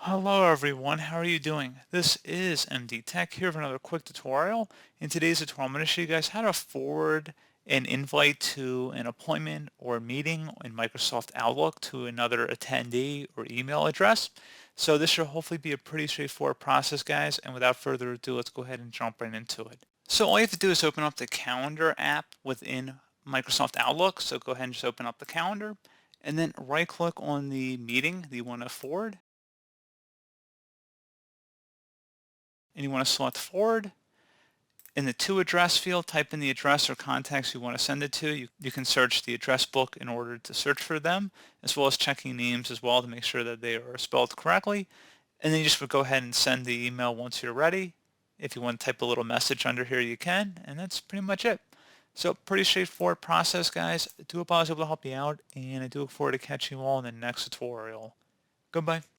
Hello everyone, how are you doing? This is MD Tech here for another quick tutorial. In today's tutorial, I'm going to show you guys how to forward an invite to an appointment or meeting in Microsoft Outlook to another attendee or email address. So this should hopefully be a pretty straightforward process, guys, and without further ado, let's go ahead and jump right into it. So all you have to do is open up the Calendar app within Microsoft Outlook. So go ahead and just open up the calendar and then right click on the meeting that you want to forward. And you want to select forward. In the to address field, type in the address or contacts you want to send it to. You can search the address book in order to search for them, as well as checking names as well to make sure that they are spelled correctly. And then you just would go ahead and send the email once you're ready. If you want to type a little message under here, you can, and that's pretty much it. So pretty straightforward process, guys. I do hope I was able to help you out, and I do look forward to catching you all in the next tutorial. Goodbye.